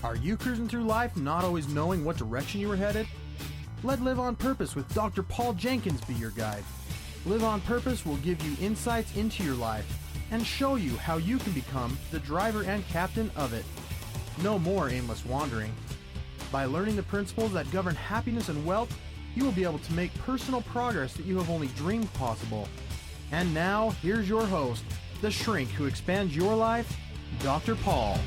Are you cruising through life not always knowing what direction you were headed? Let Live on Purpose with Dr. Paul Jenkins be your guide. Live on Purpose will give you insights into your life and show you how you can become the driver and captain of it. No more aimless wandering. By learning the principles that govern happiness and wealth, you will be able to make personal progress that you have only dreamed possible. And now, here's your host, the shrink who expands your life, Dr. Paul.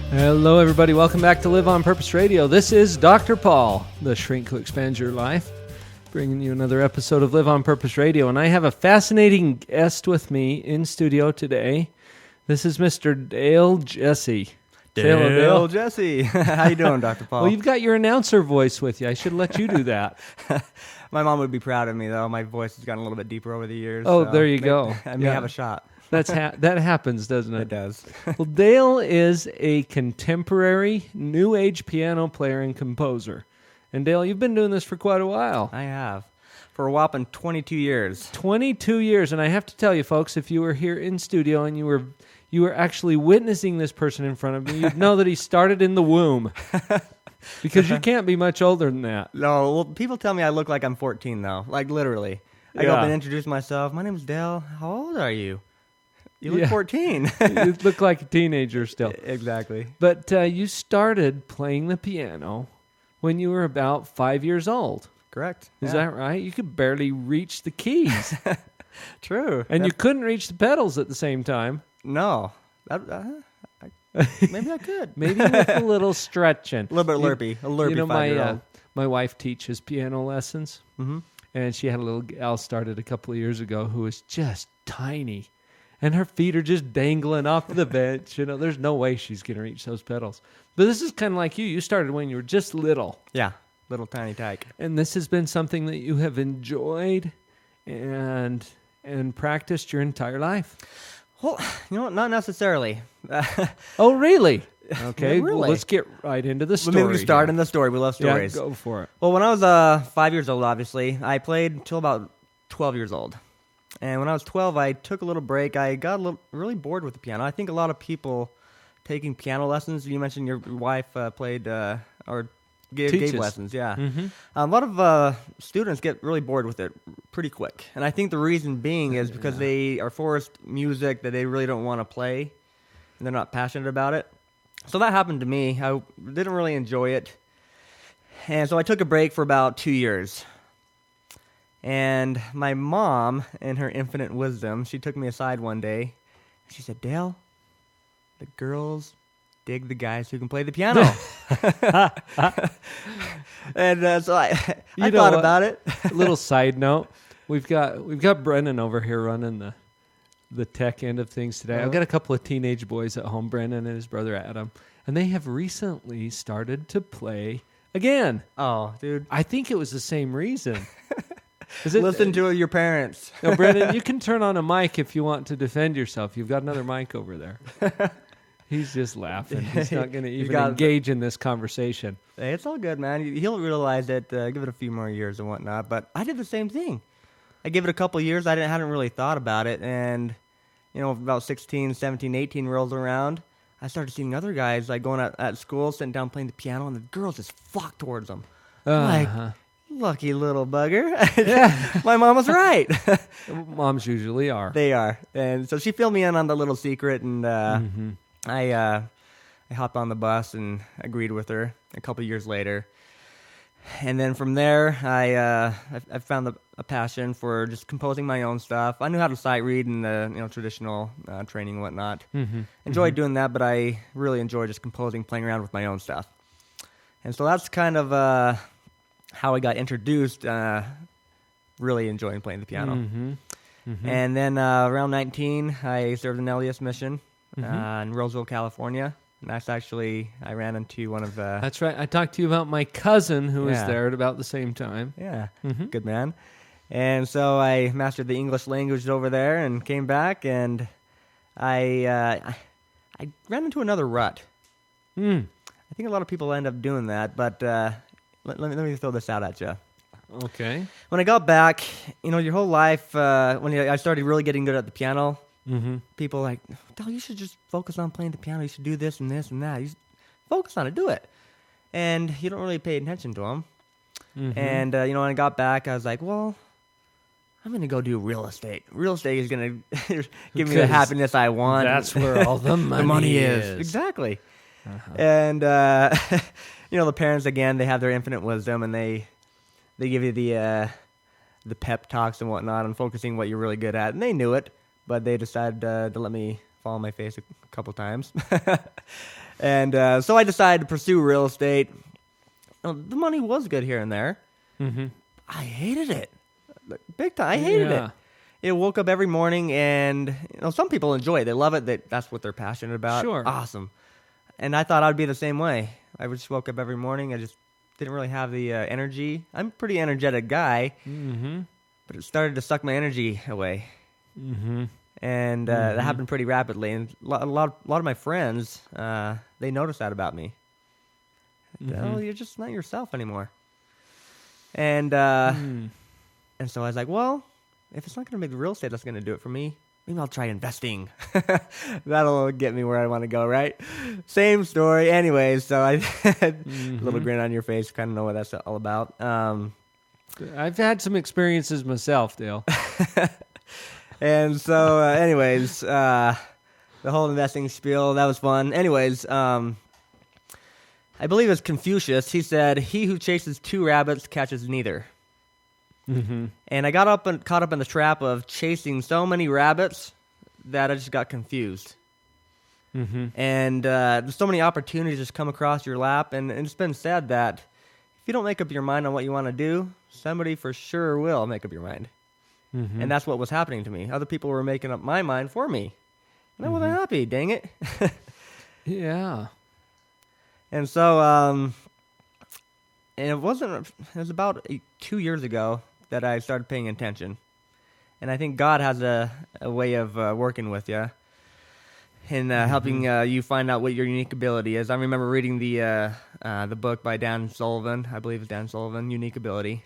Hello, everybody. Welcome back to Live on Purpose Radio. This is Dr. Paul, the shrink who expands your life, bringing you another episode of Live on Purpose Radio. And I have a fascinating guest with me in studio today. This is Mr. Dale Jessee. Dale Jessee. How you doing, Dr. Paul? Well, you've got your announcer voice with you. I should let you do that. My mom would be proud of me, though. My voice has gotten a little bit deeper over the years. Oh, so there you go. I may have a shot. That happens, doesn't it? It does. Well, Dale is a contemporary, new age piano player and composer. And Dale, you've been doing this for quite a while. I have. For a whopping 22 years. 22 years. And I have to tell you, folks, if you were here in studio and you were actually witnessing this person in front of me, you'd know that he started in the womb. Because you can't be much older than that. No, well, people tell me I look like I'm 14, though. Like, literally. I go up and introduce myself. My name is Dale. How old are you? You look 14. You look like a teenager still. Exactly. But you started playing the piano when you were about 5 years old. Correct. Is that right? You could barely reach the keys. True. And you couldn't reach the pedals at the same time. No. Maybe I could. Maybe with a little stretching. A little bit lurpy. A lurpy 5-year-old. My wife teaches piano lessons. Mm-hmm. And she had a little gal started a couple of years ago who was just tiny. And her feet are just dangling off the bench. You know, there's no way she's going to reach those pedals. But this is kind of like you. You started when you were just little. Yeah, little tiny tyke. And this has been something that you have enjoyed and practiced your entire life. Well, not necessarily. Oh, really? Okay, really? Well, let's get right into the story. Maybe we start in the story. We love stories. Yeah, go for it. Well, when I was 5 years old, obviously, I played until about 12 years old. And when I was 12, I took a little break. I got really bored with the piano. I think a lot of people taking piano lessons, you mentioned your wife played or gave lessons. Yeah. Mm-hmm. A lot of students get really bored with it pretty quick. And I think the reason being is because they are forced music that they really don't want to play, and they're not passionate about it. So that happened to me. I didn't really enjoy it. And so I took a break for about 2 years. And my mom, in her infinite wisdom, she took me aside one day. She said, Dale, the girls dig the guys who can play the piano. And so I thought about it. A little side note. We've got Brennan over here running the tech end of things today. I've got a couple of teenage boys at home, Brennan and his brother Adam, and they have recently started to play again. Oh, dude. I think it was the same reason. Listen to your parents. No, Brennan, you can turn on a mic if you want to defend yourself. You've got another mic over there. He's just laughing. He's not going to even engage in this conversation. Hey, it's all good, man. He'll realize that, give it a few more years and whatnot. But I did the same thing. I gave it a couple of years. I hadn't really thought about it. And, about 16, 17, 18 rolls around, I started seeing other guys like going at school, sitting down playing the piano, and the girls just flocked towards them. Like, lucky little bugger. Yeah. My mom was right. Moms usually are. They are. And so she filled me in on the little secret, and I hopped on the bus and agreed with her a couple of years later. And then from there, I found a passion for just composing my own stuff. I knew how to sight read and traditional training and whatnot. Mm-hmm. Enjoyed doing that, but I really enjoy just composing, playing around with my own stuff. And so that's kind of how I got introduced, really enjoying playing the piano. Mm-hmm. Mm-hmm. And then around 19, I served an LES mission in Roseville, California. And that's actually, I ran into one of the... That's right. I talked to you about my cousin who was there at about the same time. Yeah, good man. And so I mastered the English language over there and came back, and I ran into another rut. I think a lot of people end up doing that, but let me throw this out at you. Okay. When I got back, your whole life, I started really getting good at the piano, people like, Dale, you should just focus on playing the piano. You should do this and this and that. You should focus on it, do it. And you don't really pay attention to them. And, when I got back, I was like, well, I'm going to go do real estate. Real estate is going to give me the happiness I want. That's where all the money is. Exactly. And, the parents, again, they have their infinite wisdom, and they give you the pep talks and whatnot on focusing what you're really good at. And they knew it, but they decided to let me fall on my face a couple times. And so I decided to pursue real estate. The money was good here and there. I hated it. Big time. I hated it. I woke up every morning, and some people enjoy it. They love it. That's what they're passionate about. Sure. Awesome. And I thought I'd be the same way. I just woke up every morning. I just didn't really have the energy. I'm a pretty energetic guy, but it started to suck my energy away. And that happened pretty rapidly. And a lot of my friends, they noticed that about me. Oh, you're just not yourself anymore. And and so I was like, well, if it's not going to be the real estate that's going to do it for me, maybe I'll try investing. That'll get me where I want to go, right? Same story. Anyways, so I had a little grin on your face. Kind of know what that's all about. I've had some experiences myself, Dale. And so, anyways, the whole investing spiel, that was fun. Anyways, I believe it's Confucius. He said, "He who chases two rabbits catches neither." And I got caught up in the trap of chasing so many rabbits that I just got confused. And there's so many opportunities just come across your lap, and it's been said that if you don't make up your mind on what you want to do, somebody for sure will make up your mind. And that's what was happening to me. Other people were making up my mind for me. And I wasn't happy, dang it. Yeah. And so, and it was about 2 years ago that I started paying attention. And I think God has a way of working with you and helping you find out what your unique ability is. I remember reading the book by Dan Sullivan, I believe it's Dan Sullivan, Unique Ability,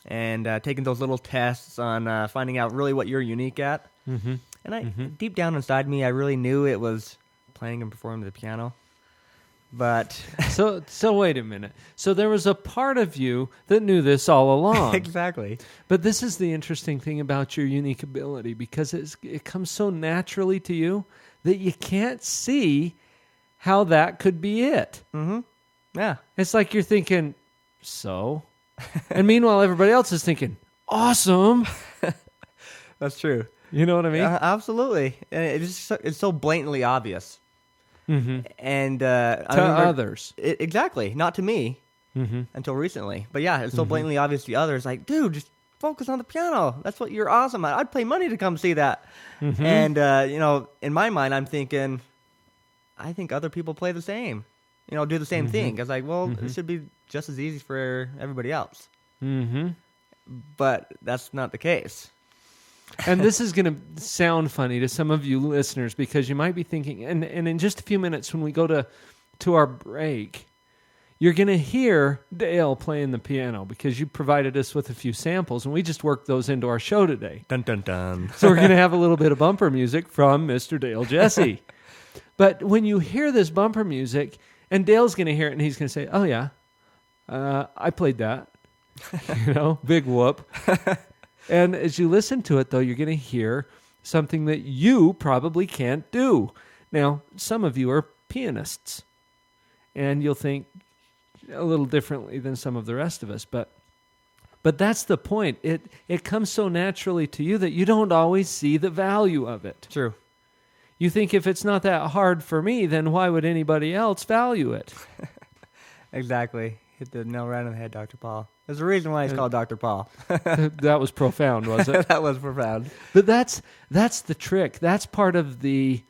and taking those little tests on finding out really what you're unique at. And I deep down inside me, I really knew it was playing and performing the piano. But so wait a minute. So there was a part of you that knew this all along. Exactly. But this is the interesting thing about your unique ability, because it comes so naturally to you that you can't see how that could be it. Yeah. It's like you're thinking, so? And meanwhile, everybody else is thinking, awesome. That's true. You know what I mean? Absolutely. And it's so blatantly obvious. And to others. Exactly. Not to me until recently. But yeah, it's so blatantly obvious to others. Like, dude, just focus on the piano. That's what you're awesome at. I'd pay money to come see that. And, in my mind, I'm thinking, I think other people play the same. Do the same thing. I was like, well, it should be just as easy for everybody else. But that's not the case. And this is going to sound funny to some of you listeners, because you might be thinking, and in just a few minutes when we go to our break, you're going to hear Dale playing the piano, because you provided us with a few samples, and we just worked those into our show today. Dun, dun, dun. So we're going to have a little bit of bumper music from Mr. Dale Jessee. But when you hear this bumper music, and Dale's going to hear it, and he's going to say, oh, yeah, I played that. Big whoop. And as you listen to it, though, you're going to hear something that you probably can't do. Now, some of you are pianists, and you'll think a little differently than some of the rest of us. But that's the point. It comes so naturally to you that you don't always see the value of it. True. You think if it's not that hard for me, then why would anybody else value it? Exactly. Hit the nail right on the head, Dr. Paul. There's a reason why he's called Dr. Paul. That was profound, was it? That was profound. But that's the trick. That's part of the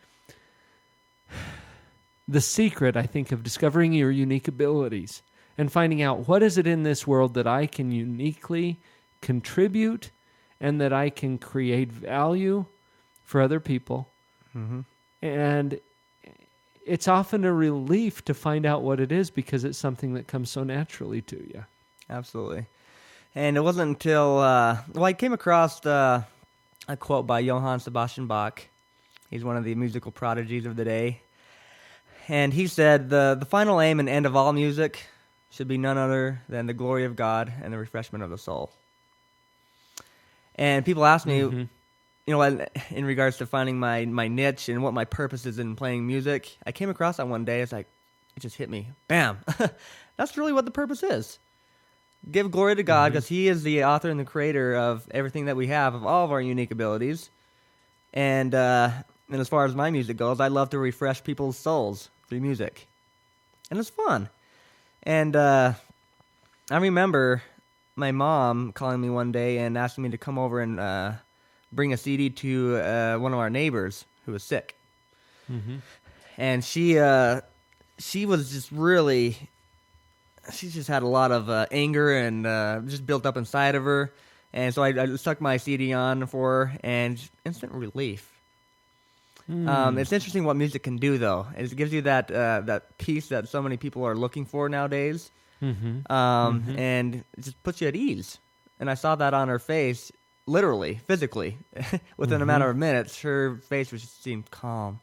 secret, I think, of discovering your unique abilities and finding out what is it in this world that I can uniquely contribute and that I can create value for other people. And it's often a relief to find out what it is, because it's something that comes so naturally to you. Absolutely. And it wasn't until, I came across a quote by Johann Sebastian Bach. He's one of the musical prodigies of the day. And he said, the final aim and end of all music should be none other than the glory of God and the refreshment of the soul. And people ask me, in regards to finding my niche and what my purpose is in playing music, I came across that one day. It's like, it just hit me. Bam. That's really what the purpose is. Give glory to God because He is the author and the creator of everything that we have, of all of our unique abilities. And as far as my music goes, I love to refresh people's souls through music. And it's fun. And I remember my mom calling me one day and asking me to come over and bring a CD to one of our neighbors who was sick. Mm-hmm. And she was just really... She just had a lot of anger and just built up inside of her. And so I stuck my CD on for her, and instant relief. It's interesting what music can do, though. It gives you that peace that so many people are looking for nowadays. And it just puts you at ease. And I saw that on her face, literally, physically. Within a matter of minutes, her face just seemed calm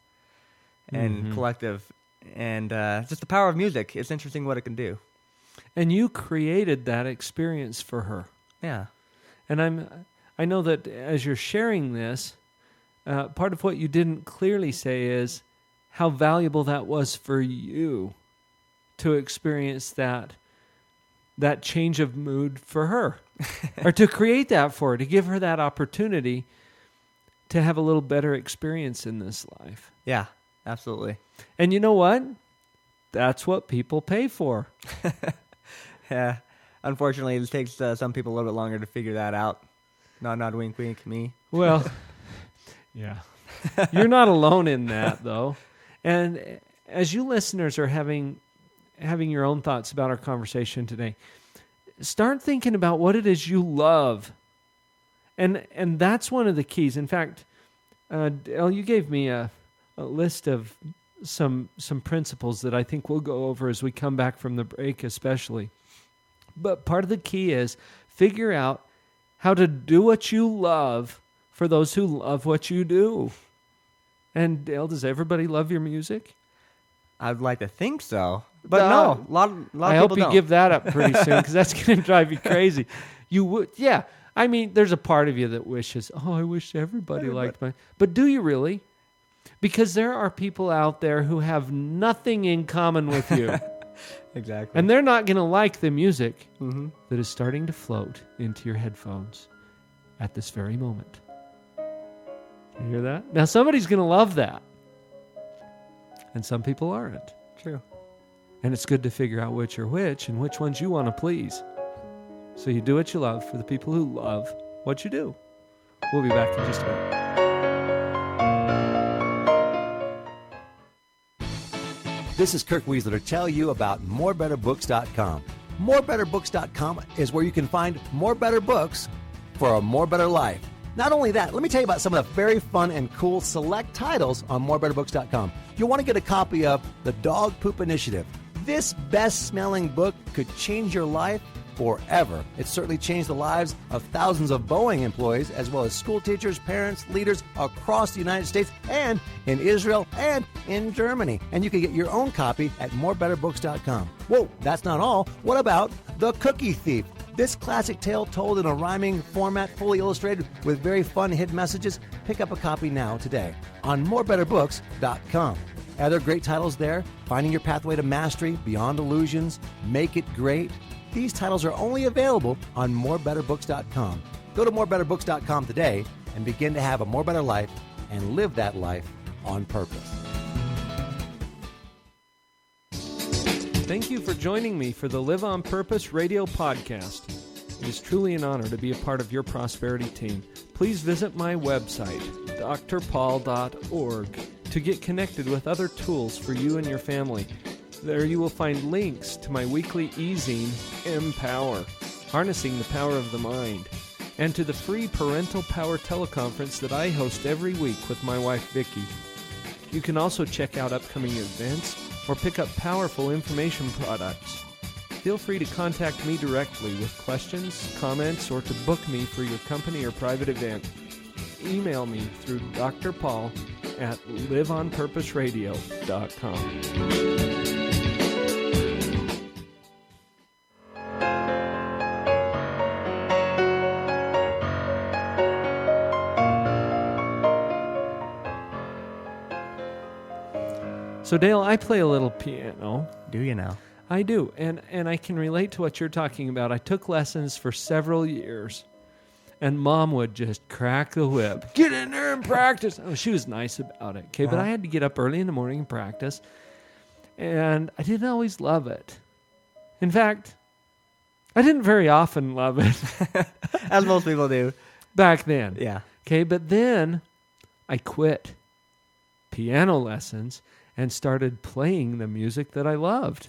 and collective. And just the power of music. It's interesting what it can do. And you created that experience for her. Yeah. And I know that as you're sharing this, part of what you didn't clearly say is how valuable that was for you to experience that change of mood for her. Or to create that for her, to give her that opportunity to have a little better experience in this life. Yeah, absolutely. And you know what? That's what people pay for. Yeah, unfortunately, it takes some people a little bit longer to figure that out. Not wink, wink, me. Well, yeah. You're not alone in that, though. And as you listeners are having your own thoughts about our conversation today, start thinking about what it is you love. And that's one of the keys. In fact, Dale, you gave me a list of some principles that I think we'll go over as we come back from the break especially. But part of the key is figure out how to do what you love for those who love what you do. And Dale, does everybody love your music? I'd like to think so. But no, a lot of people I hope you don't. give that up pretty soon because that's going to drive you crazy. You would, yeah. I mean, there's a part of you that wishes, I wish everybody liked mine. But do you really? Because there are people out there who have nothing in common with you. Exactly. And they're not going to like the music that is starting to float into your headphones at this very moment. You hear that? Now, somebody's going to love that. And some people aren't. True. And it's good to figure out which are which and which ones you want to please. So you do what you love for the people who love what you do. We'll be back in just a minute. This is Kirk Weasler to tell you about morebetterbooks.com. Morebetterbooks.com is where you can find more better books for a more better life. Not only that, let me tell you about some of the very fun and cool select titles on morebetterbooks.com. You'll want to get a copy of The Dog Poop Initiative. This best-smelling book could change your life forever. It's certainly changed the lives of thousands of Boeing employees, as well as school teachers, parents, leaders across the United States and in Israel and in Germany. And you can get your own copy at morebetterbooks.com. Whoa, that's not all. What about The Cookie Thief? This classic tale told in a rhyming format, fully illustrated with very fun hidden messages. Pick up a copy now today on morebetterbooks.com. Other great titles there: Finding Your Pathway to Mastery, Beyond Illusions, Make It Great. These titles are only available on morebetterbooks.com. Go to morebetterbooks.com today and begin to have a more better life and live that life on purpose. Thank you for joining me for the Live on Purpose radio podcast. It is truly an honor to be a part of your prosperity team. Please visit my website, drpaul.org, to get connected with other tools for you and your family. There you will find links to my weekly e-zine, Empower, Harnessing the Power of the Mind, and to the free Parental Power teleconference that I host every week with my wife, Vicki. You can also check out upcoming events or pick up powerful information products. feel free to contact me directly with questions, comments, or to book me for your company or private event. Email me through drpaul@liveonpurposeradio.com. So Dale, I play a little piano. Do you now? I do, and I can relate to what you're talking about. I took lessons for several years, and Mom would just crack the whip. Get in there and practice. Oh, she was nice about it, okay? But I had to get up early in the morning and practice, and I didn't always love it. In fact, I didn't very often love it. As most people do. Back then. Yeah. Okay, but then I quit piano lessons and started playing the music that I loved.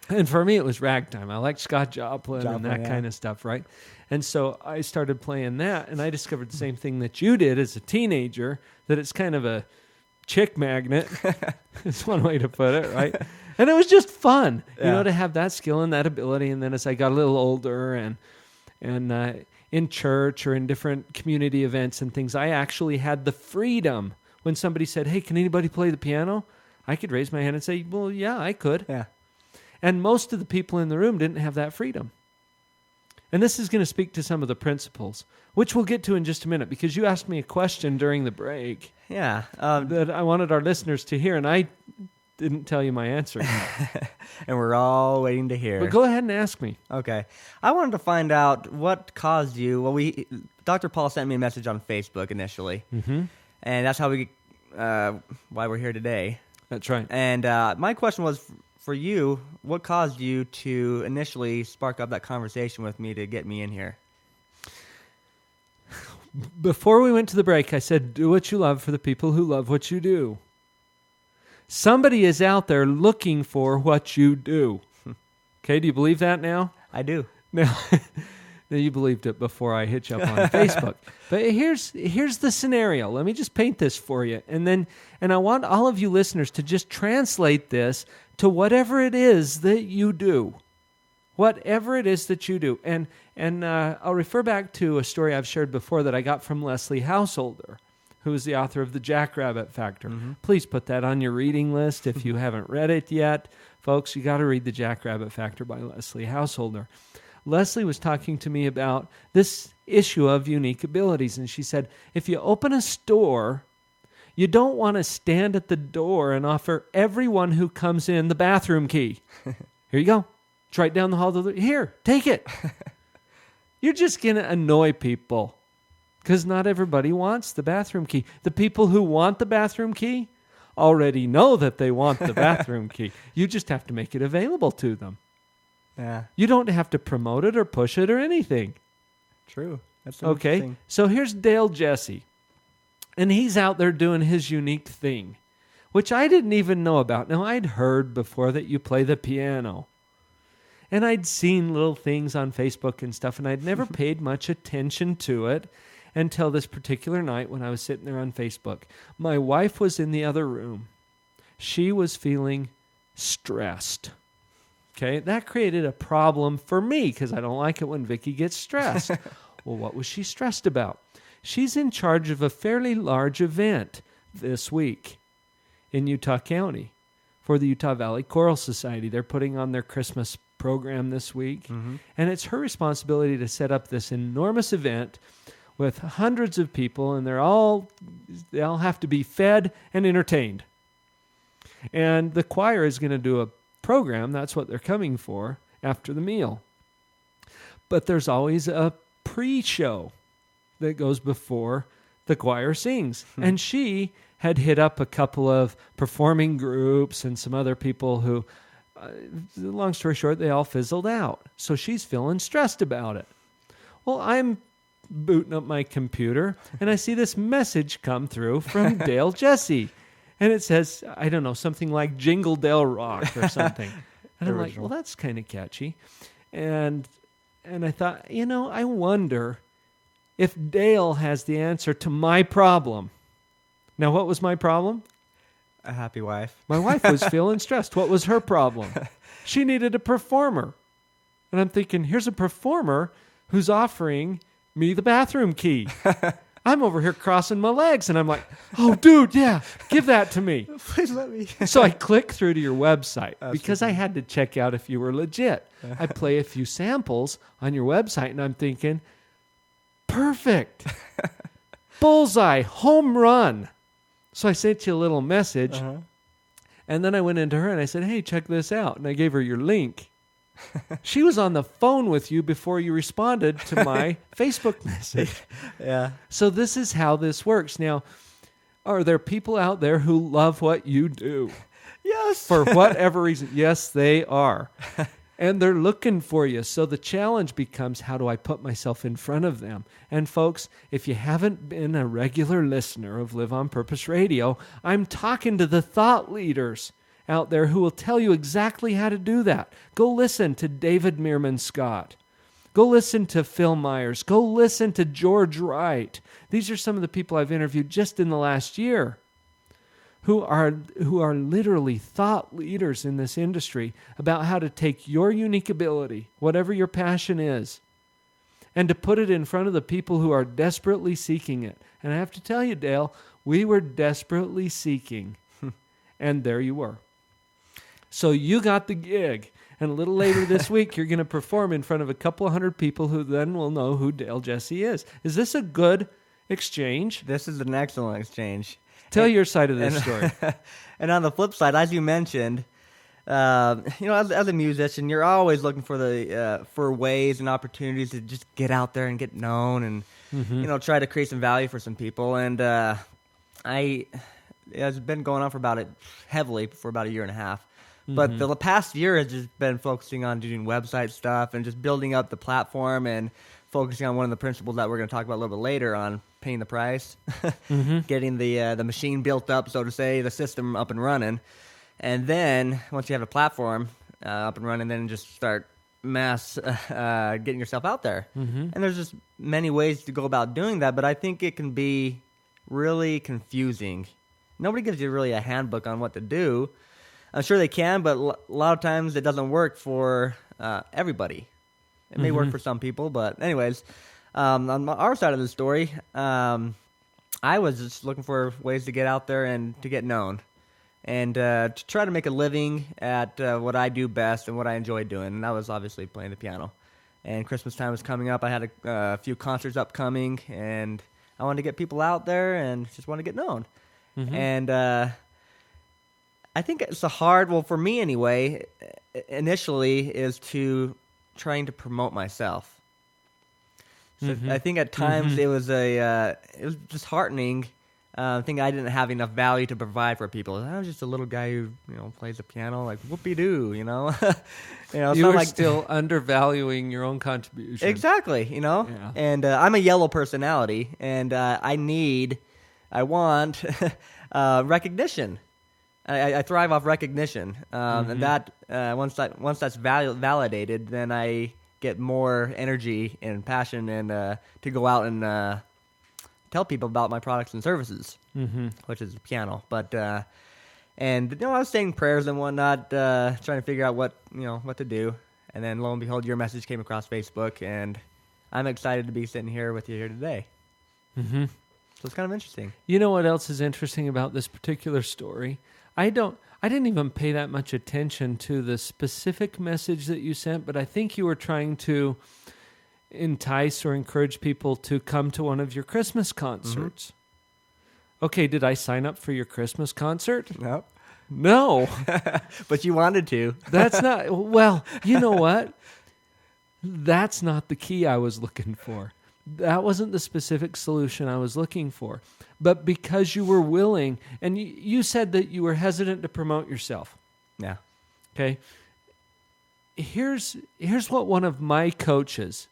And for me, it was ragtime. I liked Scott Joplin and that kind of stuff, right? And so I started playing that, and I discovered the same thing that you did as a teenager, that it's kind of a chick magnet. It's one way to put it, right? And it was just fun, you know, to have that skill and that ability. And then as I got a little older and in church or in different community events and things, I actually had the freedom. When somebody said, hey, can anybody play the piano? I could raise my hand and say, well, yeah, I could. Yeah. And most of the people in the room didn't have that freedom. And this is going to speak to some of the principles, which we'll get to in just a minute, because you asked me a question during the break Yeah. that I wanted our listeners to hear, and I didn't tell you my answer. And we're all waiting to hear. But go ahead and ask me. Okay. I wanted to find out what caused you. Well, Dr. Paul sent me a message on Facebook initially. Mm-hmm. And that's how why we're here today. That's right. And my question was, for you, what caused you to initially spark up that conversation with me to get me in here? Before we went to the break, I said, do what you love for the people who love what you do. Somebody is out there looking for what you do. Okay, do you believe that now? I do. Now you believed it before I hit you up on Facebook. But here's the scenario. Let me just paint this for you. And I want all of you listeners to just translate this to whatever it is that you do. Whatever it is that you do. And I'll refer back to a story I've shared before that I got from Leslie Householder, who is the author of The Jackrabbit Factor. Mm-hmm. Please put that on your reading list if you haven't read it yet. Folks, you got to read The Jackrabbit Factor by Leslie Householder. Leslie was talking to me about this issue of unique abilities, and she said, if you open a store, you don't want to stand at the door and offer everyone who comes in the bathroom key. Here you go. It's right down the hall. Here, take it. You're just going to annoy people because not everybody wants the bathroom key. The people who want the bathroom key already know that they want the bathroom key. You just have to make it available to them. Yeah. You don't have to promote it or push it or anything. True. That's okay. So here's Dale Jessee. And he's out there doing his unique thing, which I didn't even know about. Now, I'd heard before that you play the piano. And I'd seen little things on Facebook and stuff, and I'd never paid much attention to it until this particular night when I was sitting there on Facebook. My wife was in the other room. She was feeling stressed. Okay, that created a problem for me because I don't like it when Vicky gets stressed. Well, what was she stressed about? She's in charge of a fairly large event this week in Utah County for the Utah Valley Choral Society. They're putting on their Christmas program this week, and it's her responsibility to set up this enormous event with hundreds of people, and they all have to be fed and entertained. And the choir is going to do a program, that's what they're coming for, after the meal. But there's always a pre-show that goes before the choir sings. And she had hit up a couple of performing groups and some other people who, long story short, they all fizzled out. So she's feeling stressed about it. Well, I'm booting up my computer, and I see this message come through from Dale Jessee. And it says, I don't know, something like Jingle Dale Rock or something. And I'm like, well, that's kind of catchy. And I thought, I wonder if Dale has the answer to my problem. Now, what was my problem? A happy wife. My wife was feeling stressed. What was her problem? She needed a performer. And I'm thinking, here's a performer who's offering me the bathroom key. I'm over here crossing my legs, and I'm like, oh, dude, yeah, give that to me. Please let me. So I click through to your website because I had to check out if you were legit. I play a few samples on your website, and I'm thinking, perfect. Bullseye, home run. So I sent you a little message, and then I went into her, and I said, hey, check this out. And I gave her your link. She was on the phone with you before you responded to my Facebook message. Yeah. So this is how this works. Now, are there people out there who love what you do? Yes. For whatever reason. Yes, they are. And they're looking for you. So the challenge becomes, how do I put myself in front of them? And folks, if you haven't been a regular listener of Live on Purpose Radio, I'm talking to the thought leaders out there who will tell you exactly how to do that. Go listen to David Meerman Scott. Go listen to Phil Myers. Go listen to George Wright. These are some of the people I've interviewed just in the last year who are literally thought leaders in this industry about how to take your unique ability, whatever your passion is, and to put it in front of the people who are desperately seeking it. And I have to tell you, Dale, we were desperately seeking, and there you were. So you got the gig, and a little later this week, you're going to perform in front of a couple of hundred people who then will know who Dale Jessee is. Is this a good exchange? This is an excellent exchange. Tell your side of this story. And on the flip side, as you mentioned, as a musician, you're always looking for ways and opportunities to just get out there and get known, and try to create some value for some people. And it's been going on for about a year and a half. But the past year has just been focusing on doing website stuff and just building up the platform and focusing on one of the principles that we're going to talk about a little bit later on paying the price, getting the machine built up, so to say, the system up and running. And then once you have a platform up and running, then just start getting yourself out there. And there's just many ways to go about doing that, but I think it can be really confusing. Nobody gives you really a handbook on what to do. I'm sure they can, but a lot of times it doesn't work for everybody. It may work for some people, but anyways, on our side of the story, I was just looking for ways to get out there and to get known, and to try to make a living at what I do best and what I enjoy doing, and that was obviously playing the piano. And Christmas time was coming up. I had a few concerts upcoming, and I wanted to get people out there and just wanted to get known. And I think it's for me anyway, initially, is to trying to promote myself. So I think at times it was disheartening. I think I didn't have enough value to provide for people. I was just a little guy who plays the piano, like whoopee-doo, you were still undervaluing your own contribution. Exactly, Yeah. And I'm a yellow personality, and I want recognition. I thrive off recognition, and that once that's validated, then I get more energy and passion and to go out and tell people about my products and services, which is the piano. But I was saying prayers and whatnot, trying to figure out what to do, and then lo and behold, your message came across Facebook, and I'm excited to be sitting here with you here today. So it's kind of interesting. You know what else is interesting about this particular story? I didn't even pay that much attention to the specific message that you sent, but I think you were trying to entice or encourage people to come to one of your Christmas concerts. Okay, did I sign up for your Christmas concert? Nope. No. But you wanted to. That's not, well, you know what? That's not the key I was looking for. That wasn't the specific solution I was looking for. But because you were willing, and you said that you were hesitant to promote yourself. Yeah. Okay. Here's what one of my coaches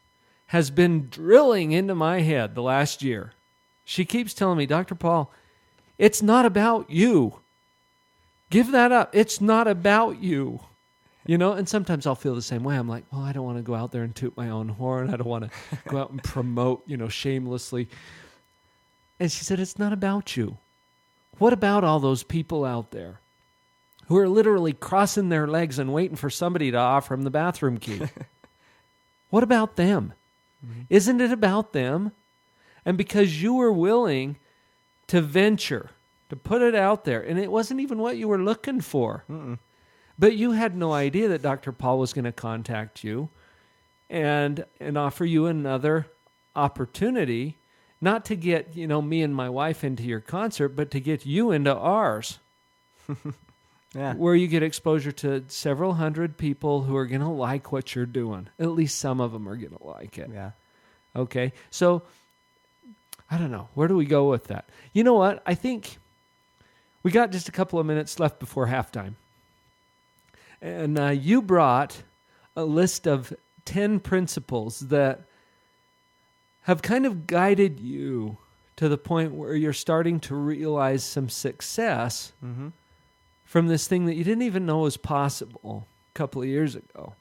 has been drilling into my head the last year. She keeps telling me, Dr. Paul, it's not about you. Give that up. It's not about you. And sometimes I'll feel the same way. I'm like, well, I don't want to go out there and toot my own horn. I don't want to go out and promote, shamelessly. And she said, it's not about you. What about all those people out there who are literally crossing their legs and waiting for somebody to offer them the bathroom key? What about them? Mm-hmm. Isn't it about them? And because you were willing to venture, to put it out there, and it wasn't even what you were looking for. But you had no idea that Dr. Paul was going to contact you and offer you another opportunity, not to get, me and my wife into your concert, but to get you into ours. Yeah. Where you get exposure to several hundred people who are going to like what you're doing. At least some of them are going to like it. Yeah. Okay. So, I don't know. Where do we go with that? You know what? I think we got just a couple of minutes left before halftime. And you brought a list of 10 principles that have kind of guided you to the point where you're starting to realize some success from this thing that you didn't even know was possible a couple of years ago.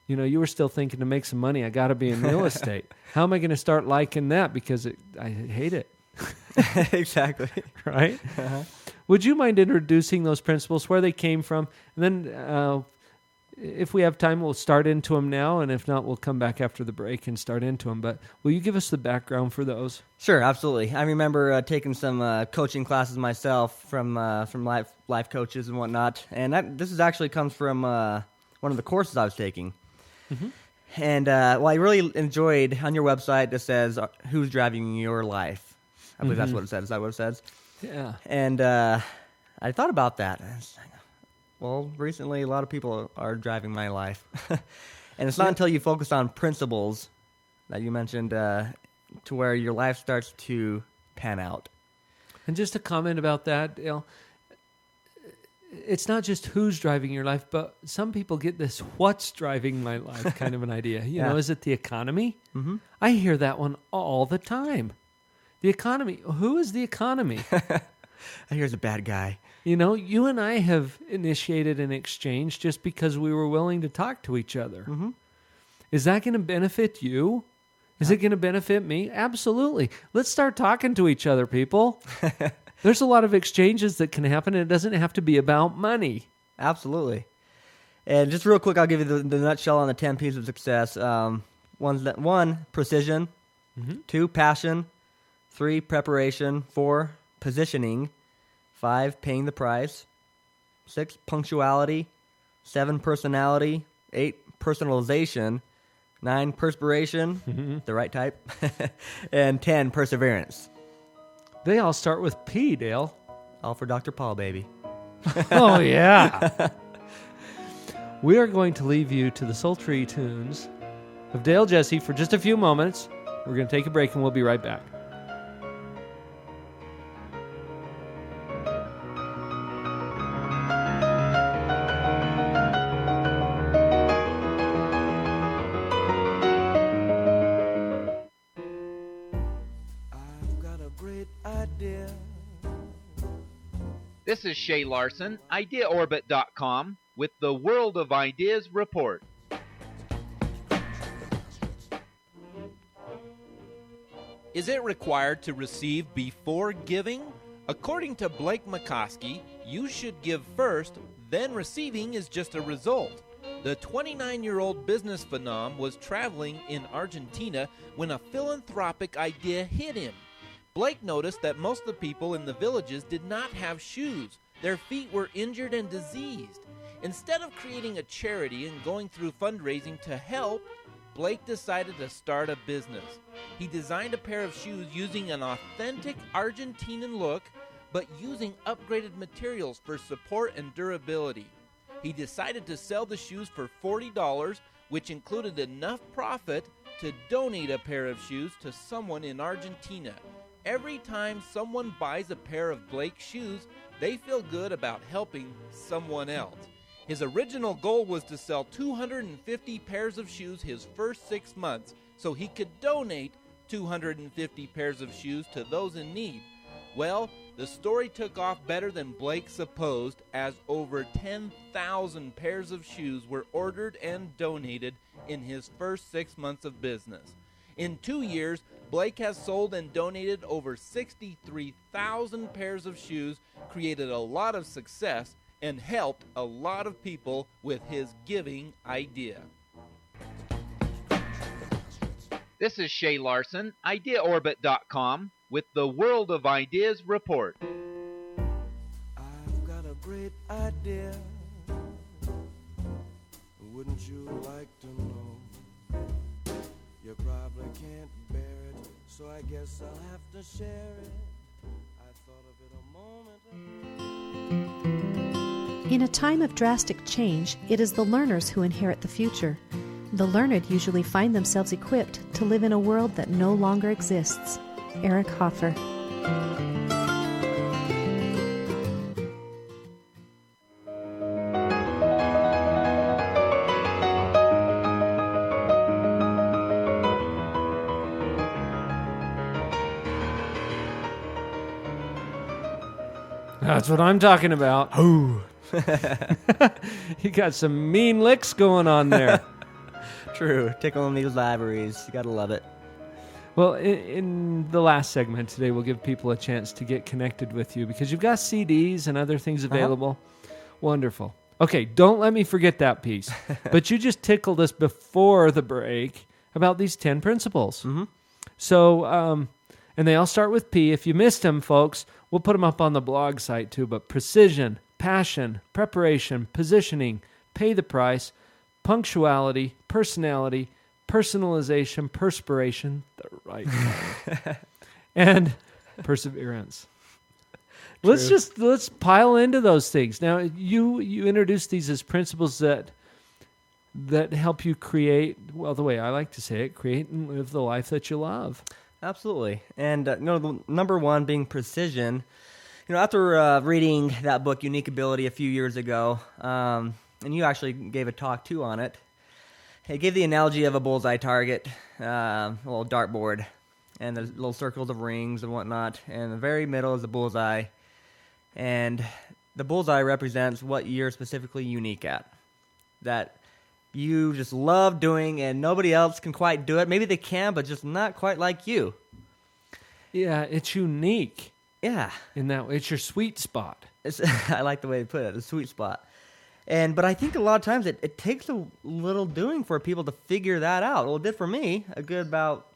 You were still thinking, to make some money, I got to be in real estate. How am I going to start liking that? Because I hate it. Exactly. Right? Would you mind introducing those principles, where they came from? And then if we have time, we'll start into them now. And if not, we'll come back after the break and start into them. But will you give us the background for those? Sure, absolutely. I remember taking some coaching classes myself from life coaches and whatnot. And this actually comes from one of the courses I was taking. And I really enjoyed, on your website, it says, who's driving your life? I believe that's what it says. Is that what it says? Yeah. And I thought about that. Well, recently a lot of people are driving my life. And it's not until you focus on principles that you mentioned to where your life starts to pan out. And just a comment about that, Dale. It's not just who's driving your life, but some people get this what's driving my life kind of an idea. You know, is it the economy? I hear that one all the time. The economy. Who is the economy? Here's a bad guy. You and I have initiated an exchange just because we were willing to talk to each other. Is that going to benefit you? Is it going to benefit me? Absolutely. Let's start talking to each other, people. There's a lot of exchanges that can happen, and it doesn't have to be about money. Absolutely. And just real quick, I'll give you the nutshell on the 10 P's of success. One, precision. 2, passion. 3, preparation. 4, positioning. 5, paying the price. 6, punctuality. 7, personality. 8, personalization. 9, perspiration, the right type. And 10, perseverance. They all start with P, Dale. All for Dr. Paul, baby. Oh, yeah. We are going to leave you to the sultry tunes of Dale Jessee for just a few moments. We're going to take a break, and we'll be right back. This is Shay Larson, IdeaOrbit.com, with the World of Ideas Report. Is it required to receive before giving? According to Blake McCoskey, you should give first, then receiving is just a result. The 29-year-old business phenom was traveling in Argentina when a philanthropic idea hit him. Blake noticed that most of the people in the villages did not have shoes. Their feet were injured and diseased. Instead of creating a charity and going through fundraising to help, Blake decided to start a business. He designed a pair of shoes using an authentic Argentinian look, but using upgraded materials for support and durability. He decided to sell the shoes for $40, which included enough profit to donate a pair of shoes to someone in Argentina. Every time someone buys a pair of Blake's shoes, they feel good about helping someone else. His original goal was to sell 250 pairs of shoes his first 6 months so he could donate 250 pairs of shoes to those in need. Well, the story took off better than Blake supposed, as over 10,000 pairs of shoes were ordered and donated in his first 6 months of business. In 2 years, Blake has sold and donated over 63,000 pairs of shoes, created a lot of success, and helped a lot of people with his giving idea. This is Shay Larson, IdeaOrbit.com, with the World of Ideas Report. I've got a great idea. Wouldn't you like to know? You probably can't bear it, so I guess I'll have to share it. I thought of it a moment. In a time of drastic change, it is the learners who inherit the future. The learned usually find themselves equipped to live in a world that no longer exists. Eric Hoffer. That's what I'm talking about. Oh. You got some mean licks going on there. True. Tickling these libraries. You gotta love it. Well, in the last segment today, we'll give people a chance to get connected with you because you've got CDs and other things available. Wonderful. Okay, don't let me forget that piece. But you just tickled us before the break about these 10 principles. Mm-hmm. So, and they all start with P. If you missed them, folks, we'll put them up on the blog site too. But precision, passion, preparation, positioning, pay the price, punctuality, personality, personalization, perspiration, the right one, and perseverance. Let's pile into those things. Now, you introduce these as principles that help you create, well, the way I like to say it, create and live the life that you love. Absolutely. And the number one being precision. After reading that book, Unique Ability, a few years ago, and you actually gave a talk too on it, it gave the analogy of a bullseye target, a little dartboard, and there's little circles of rings and whatnot, and in the very middle is the bullseye, and the bullseye represents what you're specifically unique at, that you just love doing and nobody else can quite do it. Maybe they can, but just not quite like you. Yeah, it's unique. Yeah. In that way, it's your sweet spot. I like the way you put it, the sweet spot. But I think a lot of times it takes a little doing for people to figure that out. Well, it did for me a good about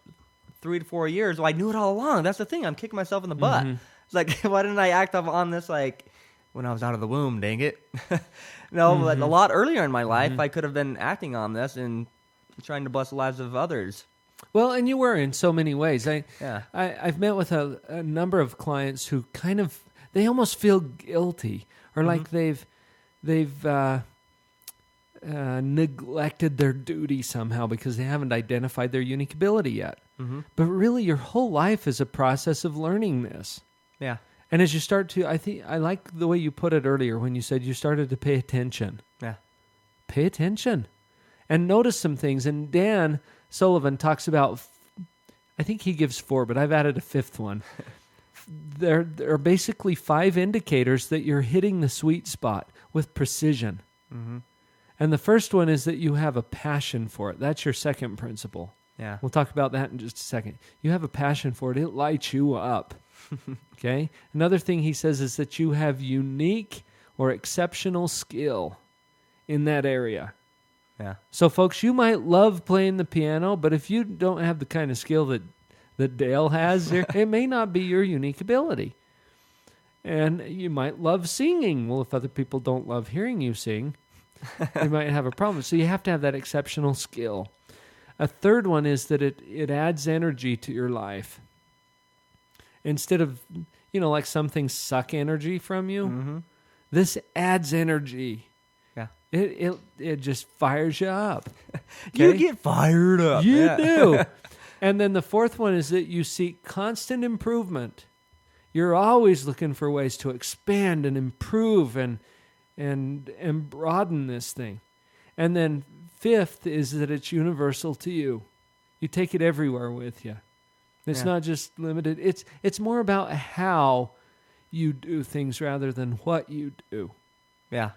3 to 4 years. Well, I knew it all along. That's the thing. I'm kicking myself in the butt. Mm-hmm. It's like, why didn't I act on this like when I was out of the womb, dang it? No, but a lot earlier in my life, I could have been acting on this and trying to bless the lives of others. Well, and you were in so many ways. Yeah. I've met with a number of clients who kind of, they almost feel guilty or like they've neglected their duty somehow because they haven't identified their unique ability yet. Mm-hmm. But really, your whole life is a process of learning this. Yeah. And as you start to, I like the way you put it earlier when you said you started to pay attention. Yeah. Pay attention and notice some things. And Dan Sullivan talks about, I think he gives 4, but I've added a 5th one. There are basically 5 indicators that you're hitting the sweet spot with precision. Mm-hmm. And the first one is that you have a passion for it. That's your second principle. Yeah. We'll talk about that in just a second. You have a passion for it. It lights you up. Okay? Another thing he says is that you have unique or exceptional skill in that area. Yeah. So, folks, you might love playing the piano, but if you don't have the kind of skill that Dale has, it may not be your unique ability. And you might love singing. Well, if other people don't love hearing you sing, you might have a problem. So you have to have that exceptional skill. A third one is that it adds energy to your life. Instead of, like some things suck energy from you, this adds energy. Yeah. It just fires you up. You Okay? get fired up. You do. And then the fourth one is that you seek constant improvement. You're always looking for ways to expand and improve and broaden this thing. And then fifth is that it's universal to you. You take it everywhere with you. It's not just limited. It's more about how you do things rather than what you do. Yeah.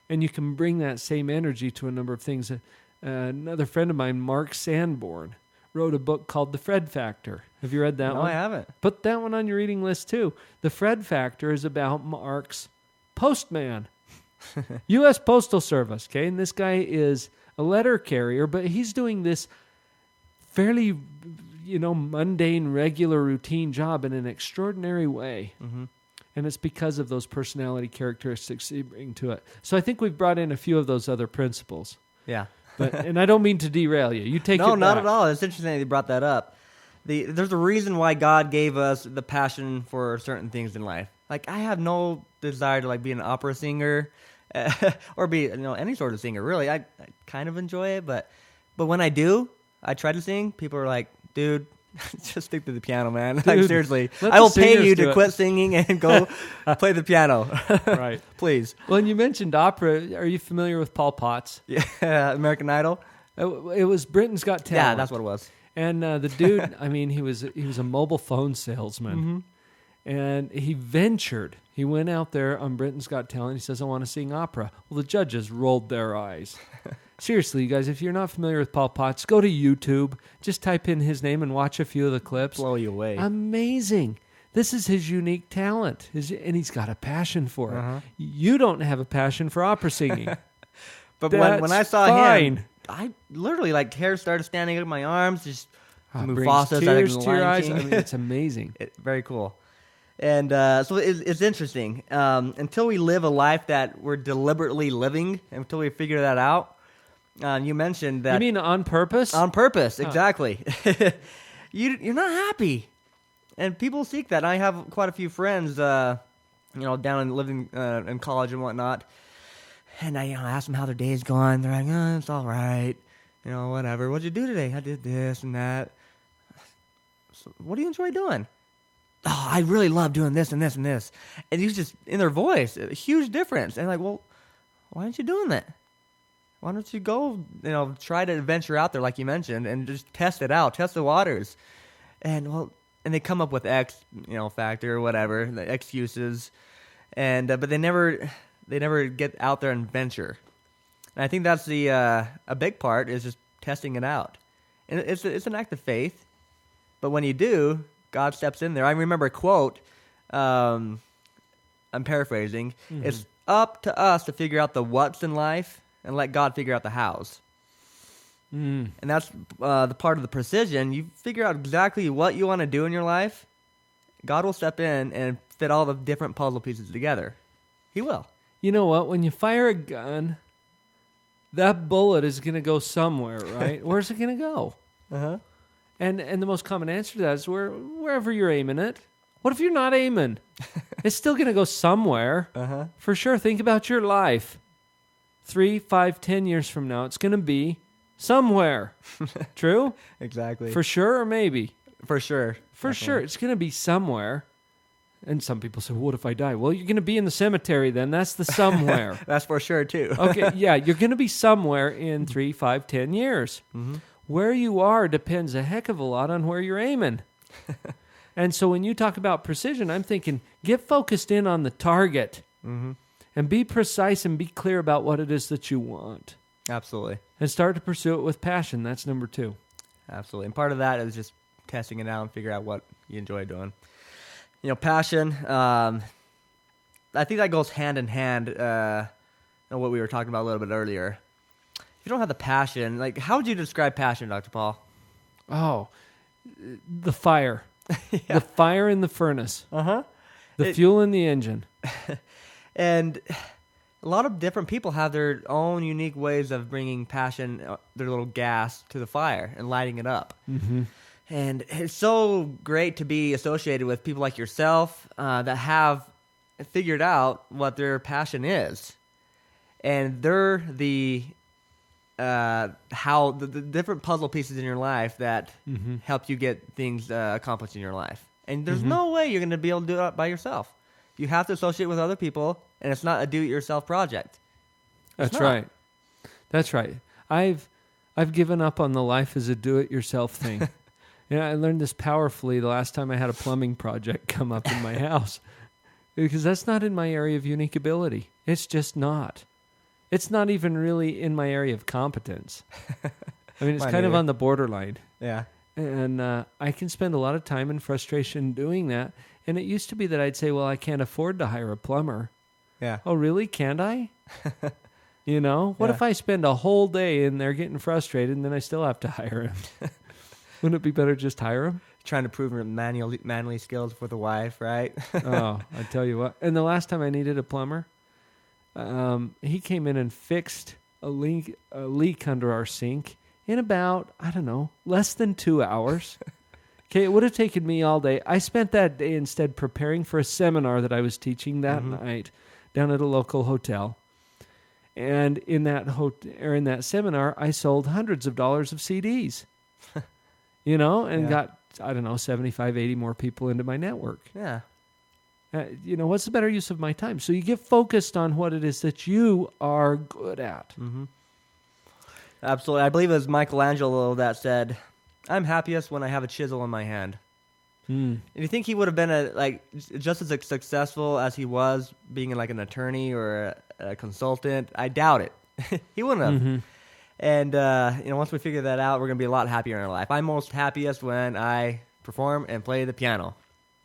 And you can bring that same energy to a number of things. Another friend of mine, Mark Sanborn, wrote a book called The Fred Factor. Have you read that No, one? I haven't. Put that one on your reading list too. The Fred Factor is about Mark's postman. U.S. Postal Service, okay? And this guy is a letter carrier, but he's doing this fairly, mundane, regular, routine job in an extraordinary way. Mm-hmm. And it's because of those personality characteristics you bring to it. So I think we've brought in a few of those other principles. Yeah. And I don't mean to derail you. You take it No, back. not at all. It's interesting that you brought that up. There's a reason why God gave us the passion for certain things in life. Like, I have no desire to be an opera singer or be any sort of singer. Really, I kind of enjoy it, but when I do, I try to sing. People are like, "Dude, just stick to the piano, man." Like, seriously, let I will the pay singers you do to it. quit singing and go play the piano. Right. Please. Well, and you mentioned opera. Are you familiar with Paul Potts? Yeah, American Idol. It was Britain's Got Talent. Yeah, that's what it was. And the dude, I mean, he was a mobile phone salesman, and he ventured. He went out there on Britain's Got Talent. He says, "I want to sing opera." Well, the judges rolled their eyes. Seriously, you guys, if you're not familiar with Paul Potts, go to YouTube. Just type in his name and watch a few of the clips. Blow you away. Amazing. This is his unique talent, and he's got a passion for it. Uh-huh. You don't have a passion for opera singing. But when I That's saw fine. him, I literally hair started standing up in my arms. Just move Brings faucets, tears like to your Lion eyes. King. I mean, it's amazing. Very cool. And so it's interesting. Until we live a life that we're deliberately living, until we figure that out. You mentioned that. You mean on purpose? On purpose, exactly. You're not happy, and people seek that. I have quite a few friends, down and living in college and whatnot, and I ask them how their day's gone. They're like, "Oh, it's all right, whatever. What'd you do today?" "I did this and that." "So what do you enjoy doing?" "Oh, I really love doing this and this and this." And it's just in their voice, a huge difference. And like, well, why aren't you doing that? Why don't you go, try to venture out there like you mentioned and just test it out, test the waters. And they come up with X, factor or whatever, the excuses. And but they never get out there and venture. And I think that's a big part is just testing it out. And it's an act of faith. But when you do, God steps in there. I remember a quote, I'm paraphrasing. Mm-hmm. It's up to us to figure out the what's in life and let God figure out the hows. And that's the part of the precision. You figure out exactly what you want to do in your life. God will step in and fit all the different puzzle pieces together. He will. You know what? When you fire a gun, that bullet is going to go somewhere, right? Where's it going to go? Uh-huh. And the most common answer to that is wherever you're aiming it. What if you're not aiming? It's still going to go somewhere. Uh-huh. For sure. Think about your life. 3, 5, 10 years from now, it's going to be somewhere. True? Exactly. For sure or maybe? For sure. For Definitely. sure. It's going to be somewhere. And some people say, what if I die? Well, you're going to be in the cemetery then. That's the somewhere. That's for sure, too. Okay, yeah, you're going to be somewhere in 3, 5, 10 years. Mm-hmm. Where you are depends a heck of a lot on where you're aiming. And so when you talk about precision, I'm thinking, get focused in on the target. Mm-hmm. And be precise and be clear about what it is that you want. Absolutely. And start to pursue it with passion. That's number 2. Absolutely. And part of that is just testing it out and figure out what you enjoy doing. Passion, I think that goes hand in hand in what we were talking about a little bit earlier. If you don't have the passion, how would you describe passion, Dr. Paul? Oh, the fire. Yeah. The fire in the furnace. Uh-huh. The fuel in the engine. And a lot of different people have their own unique ways of bringing passion, their little gas to the fire and lighting it up. Mm-hmm. And it's so great to be associated with people like yourself that have figured out what their passion is. And they're the different puzzle pieces in your life that help you get things accomplished in your life. And there's no way you're going to be able to do it by yourself. You have to associate with other people, and it's not a do-it-yourself project. That's right. That's right. I've given up on the life as a do-it-yourself thing. I learned this powerfully the last time I had a plumbing project come up in my house. Because that's not in my area of unique ability. It's just not. It's not even really in my area of competence. I mean, it's kind of on the borderline. Yeah. And I can spend a lot of time and frustration doing that. And it used to be that I'd say, well, I can't afford to hire a plumber. Yeah. Oh, really? Can't I? You know? What Yeah. if I spend a whole day in there getting frustrated and then I still have to hire him? Wouldn't it be better just hire him? Trying to prove your manly skills with a wife, right? Oh, I tell you what. And the last time I needed a plumber, he came in and fixed a leak under our sink in about, I don't know, less than 2 hours. Okay, it would have taken me all day. I spent that day instead preparing for a seminar that I was teaching that night down at a local hotel. And in that seminar, I sold hundreds of dollars of CDs. You know, and got, I don't know, 75, 80 more people into my network. Yeah. You know, what's the better use of my time? So you get focused on what it is that you are good at. Mm-hmm. Absolutely. I believe it was Michelangelo that said, "I'm happiest when I have a chisel in my hand." Mm. If you think he would have been just as successful as he was being like an attorney or a consultant, I doubt it. He wouldn't have. Mm-hmm. And once we figure that out, we're gonna be a lot happier in our life. I'm most happiest when I perform and play the piano.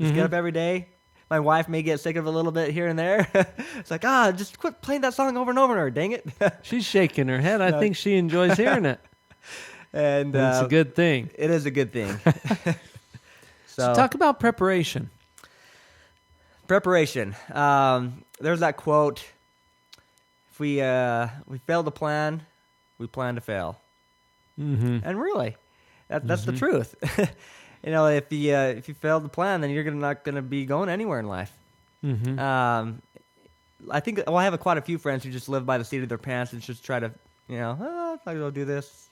Just get up every day. My wife may get sick of it a little bit here and there. It's like, just quit playing that song over and over. Dang it! She's shaking her head. I think she enjoys hearing it. And it's a good thing. It is a good thing. So talk about preparation. Preparation. There's that quote: "If we fail to plan, we plan to fail." Mm-hmm. And really, that's the truth. If you fail to plan, then you're not going to be going anywhere in life. Mm-hmm. I think I have quite a few friends who just live by the seat of their pants and just try to, I'll go do this,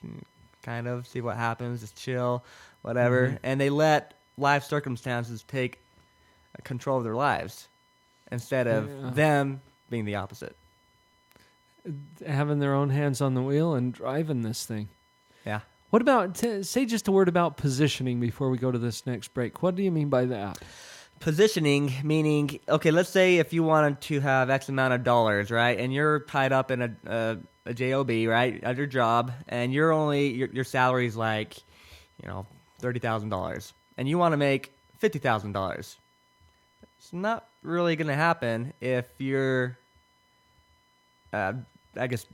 kind of see what happens, just chill, whatever, and they let life circumstances take control of their lives instead of them being the opposite. Having their own hands on the wheel and driving this thing. Yeah. What about, say just a word about positioning before we go to this next break. What do you mean by that? Positioning, meaning, okay, let's say if you wanted to have X amount of dollars, right, and you're tied up in a job, right, at your job, and your salary is like, $30,000, and you want to make $50,000. It's not really going to happen if you're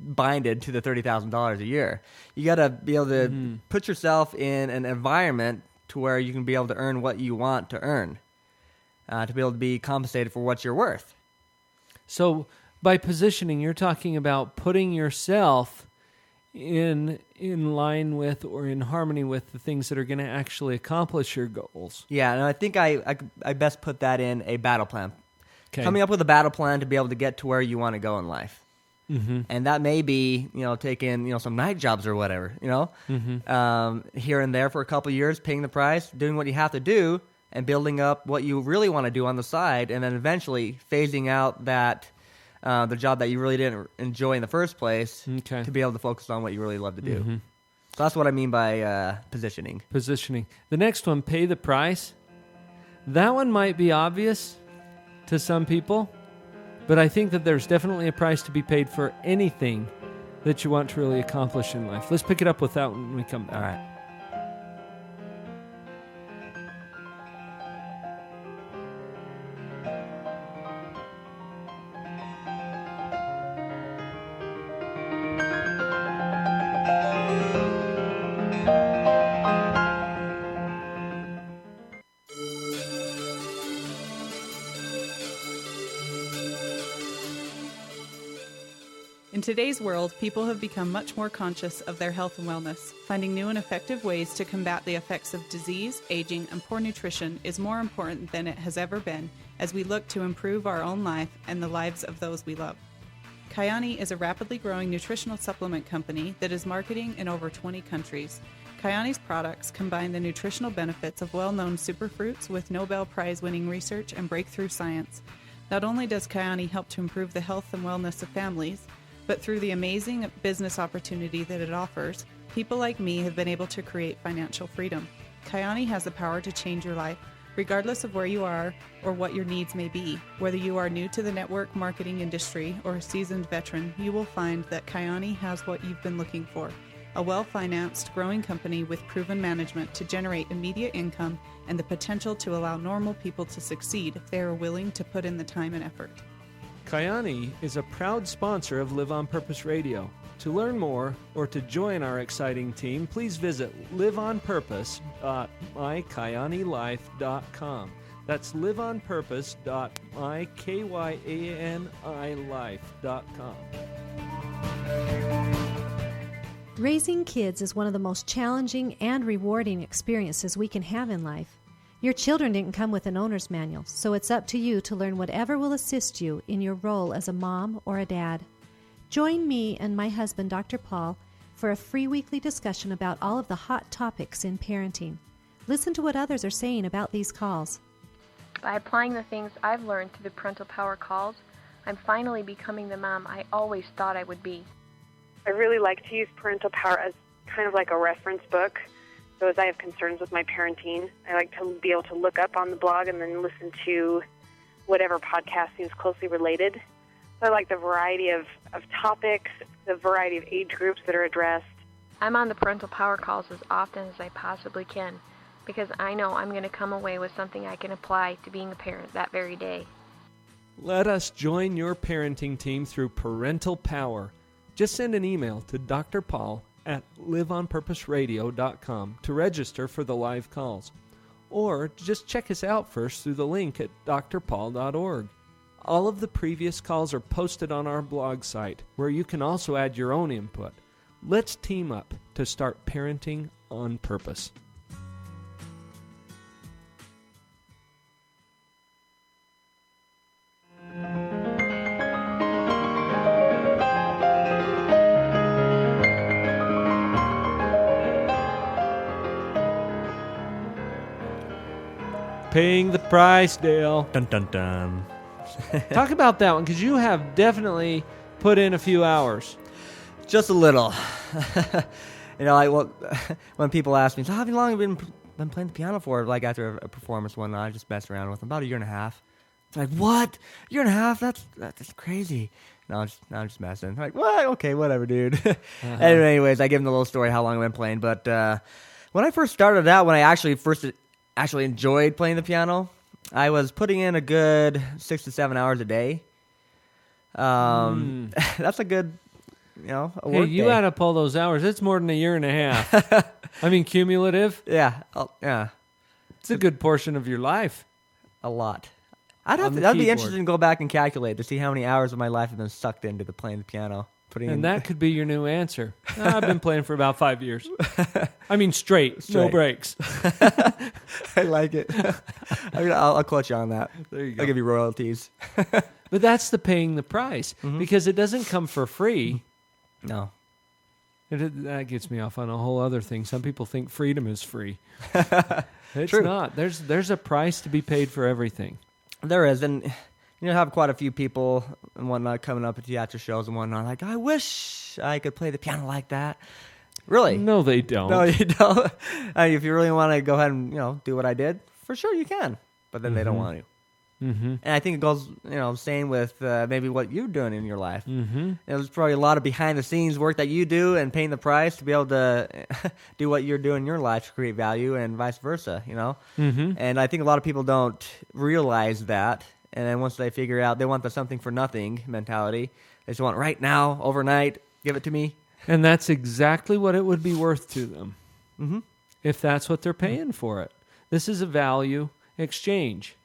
binded to the $30,000 a year. You got to be able to put yourself in an environment to where you can be able to earn what you want to earn, to be able to be compensated for what you're worth. So by positioning, you're talking about putting yourself in line with or in harmony with the things that are going to actually accomplish your goals. Yeah, and I think I best put that in a battle plan. Okay. Coming up with a battle plan to be able to get to where you want to go in life. Mm-hmm. And that may be, taking, some night jobs or whatever, here and there for a couple of years, paying the price, doing what you have to do, and building up what you really want to do on the side, and then eventually phasing out that the job that you really didn't enjoy in the first place to be able to focus on what you really love to do. Mm-hmm. So that's what I mean by positioning. Positioning. The next one, pay the price. That one might be obvious to some people, but I think that there's definitely a price to be paid for anything that you want to really accomplish in life. Let's pick it up with that when we come back. All right. In today's world, people have become much more conscious of their health and wellness. Finding new and effective ways to combat the effects of disease, aging, and poor nutrition is more important than it has ever been as we look to improve our own life and the lives of those we love. Kyani is a rapidly growing nutritional supplement company that is marketing in over 20 countries. Kyani's products combine the nutritional benefits of well-known superfruits with Nobel Prize-winning research and breakthrough science. Not only does Kyani help to improve the health and wellness of families, but through the amazing business opportunity that it offers, people like me have been able to create financial freedom. Kyani has the power to change your life, regardless of where you are or what your needs may be. Whether you are new to the network marketing industry or a seasoned veteran, you will find that Kyani has what you've been looking for. a well-financed, growing company with proven management to generate immediate income and the potential to allow normal people to succeed if they are willing to put in the time and effort. Kyani is a proud sponsor of Live on Purpose Radio. To learn more or to join our exciting team, please visit liveonpurpose.mykyaniLife.com. That's liveonpurpose.mykyaniLife.com. Raising kids is one of the most challenging and rewarding experiences we can have in life. Your children didn't come with an owner's manual, so it's up to you to learn whatever will assist you in your role as a mom or a dad. Join me and my husband, Dr. Paul, for a free weekly discussion about all of the hot topics in parenting. Listen to what others are saying about these calls. By applying the things I've learned through the Parental Power calls, I'm finally becoming the mom I always thought I would be. I really like to use Parental Power as kind of like a reference book. So as I have concerns with my parenting, I like to be able to look up on the blog and then listen to whatever podcast seems closely related. So I like the variety of topics, the variety of age groups that are addressed. I'm on the Parental Power calls as often as I possibly can because I know I'm going to come away with something I can apply to being a parent that very day. Let us join your parenting team through Parental Power. Just send an email to Dr. Paul at liveonpurposeradio.com to register for the live calls. Or just check us out first through the link at drpaul.org. All of the previous calls are posted on our blog site, where you can also add your own input. Let's team up to start parenting on purpose. Paying the price, Dale. Dun dun dun. Talk about that one, because you have definitely put in a few hours. Just a little. When people ask me, so how long have you been playing the piano for? Like after a performance one night, I just messed around with them. About a year and a half. It's like, what? Year and a half? That's crazy. No, I'm just messing. I'm like, what? Okay, whatever, dude. Anyways, I give them the little story how long I've been playing. But when I first started out, when I actually enjoyed playing the piano, I was putting in a good 6 to 7 hours a day. That's a good, a work you day. got to pull those hours. It's more than a year and a half. I mean, cumulative. Yeah, yeah. It's a good portion of your life. A lot. That'd be keyboard. interesting to go back and calculate to see how many hours of my life have been sucked into the playing the piano. And that could be your new answer. I've been playing for about 5 years. I mean, straight. No breaks. I like it. I'll quote you on that. There you go. I'll give you royalties. But that's the paying the price, because it doesn't come for free. No. That gets me off on a whole other thing. Some people think freedom is free. It's True. not. There's a price to be paid for everything. There is, and have quite a few people and whatnot coming up at theater shows and whatnot. Like, I wish I could play the piano like that. Really? No, they don't. No, you don't. If you really want to go ahead and do what I did, for sure you can. But then they don't want to. Mm-hmm. And I think it goes, same with maybe what you're doing in your life. Mm-hmm. There's probably a lot of behind-the-scenes work that you do and paying the price to be able to do what you're doing in your life to create value and vice versa, Mm-hmm. And I think a lot of people don't realize that. And then once they figure out they want the something for nothing mentality, they just want right now, overnight, give it to me. And that's exactly what it would be worth to them, if that's what they're paying for it. This is a value exchange.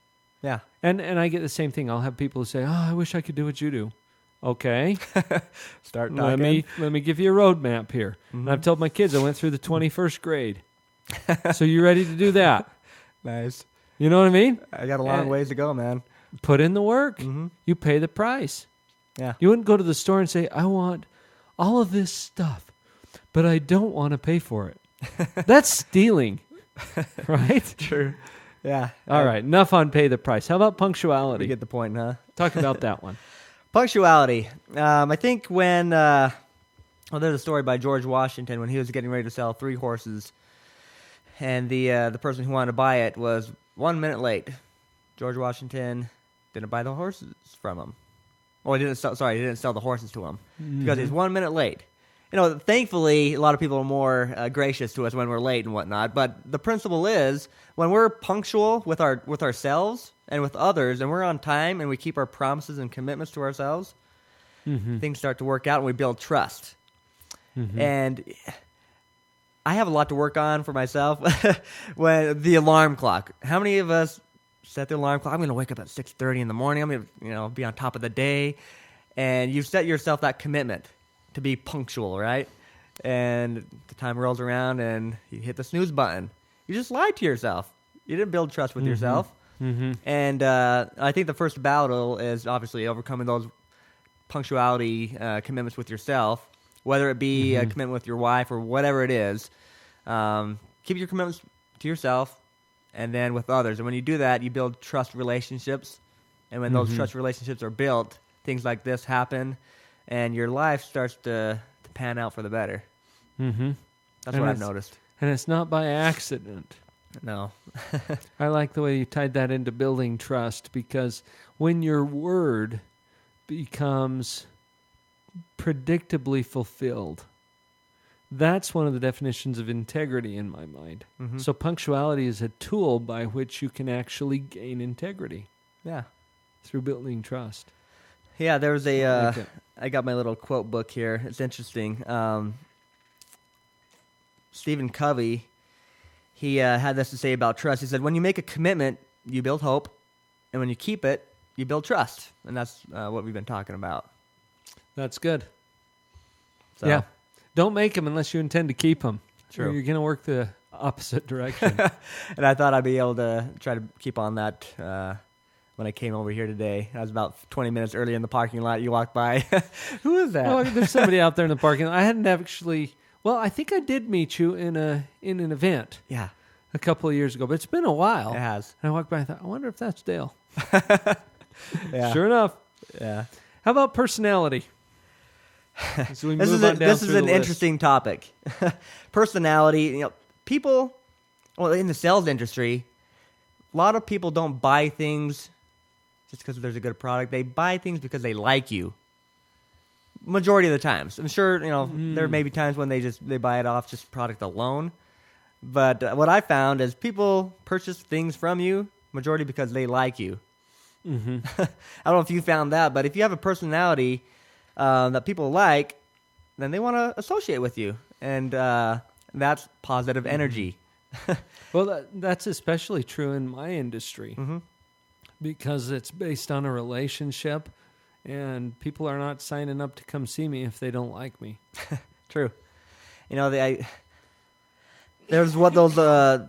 Yeah. And I get the same thing. I'll have people who say, I wish I could do what you do. Okay. Start talking. Let me give you a roadmap here. And I've told my kids I went through the 21st grade. So you ready to do that? Nice. You know what I mean? I got a long ways to go, man. Put in the work. You pay the price. Yeah. You wouldn't go to the store and say, I want all of this stuff, but I don't want to pay for it. That's stealing, right? True. Yeah. All right. Enough on pay the price. How about punctuality? You get the point, huh? Talk about that one. Punctuality. I think when there's a story by George Washington when he was getting ready to sell 3 horses, and the person who wanted to buy it was 1 minute late. George Washington didn't buy the horses from him. Well, he didn't sell the horses to him because he's 1 minute late. thankfully, a lot of people are more gracious to us when we're late and whatnot. But the principle is, when we're punctual with ourselves and with others, and we're on time and we keep our promises and commitments to ourselves, things start to work out and we build trust. And I have a lot to work on for myself. When the alarm clock. How many of us set the alarm clock? I'm going to wake up at 6:30 in the morning. I'm going to be on top of the day. And you set yourself that commitment to be punctual, right? And the time rolls around and you hit the snooze button. You just lied to yourself. You didn't build trust with yourself. And I think the first battle is obviously overcoming those punctuality commitments with yourself, whether it be a commitment with your wife or whatever it is. Keep your commitments to yourself and then with others. And when you do that, you build trust relationships. And when those trust relationships are built, things like this happen. And your life starts to pan out for the better. That's what I've noticed. And it's not by accident. No. I like the way you tied that into building trust, because when your word becomes predictably fulfilled, that's one of the definitions of integrity in my mind. So punctuality is a tool by which you can actually gain integrity. Yeah. Through building trust. Yeah, there was I got my little quote book here. It's interesting. Stephen Covey, he had this to say about trust. He said, when you make a commitment, you build hope. And when you keep it, you build trust. And that's what we've been talking about. That's good. So. Yeah. Don't make them unless you intend to keep them. True. Or you're going to work the opposite direction. And I thought I'd be able to try to keep on that when I came over here today. I was about 20 minutes early in the parking lot. You walked by. Who is that? Oh, there's somebody out there in the parking lot. I hadn't actually... Well, I think I did meet you in an event. Yeah. A couple of years ago, but it's been a while. It has. And I walked by and thought, I wonder if that's Dale. Yeah. Sure enough. Yeah. How about personality? This is an interesting topic. Personality, people, in the sales industry, a lot of people don't buy things just because there's a good product. They buy things because they like you. Majority of the times. I'm sure, there may be times when they buy it off just product alone. But what I found is people purchase things from you majority because they like you. I don't know if you found that, but if you have a personality that people like, then they want to associate with you. And that's positive energy. Well, that's especially true in my industry because it's based on a relationship. And people are not signing up to come see me if they don't like me. True. There's what those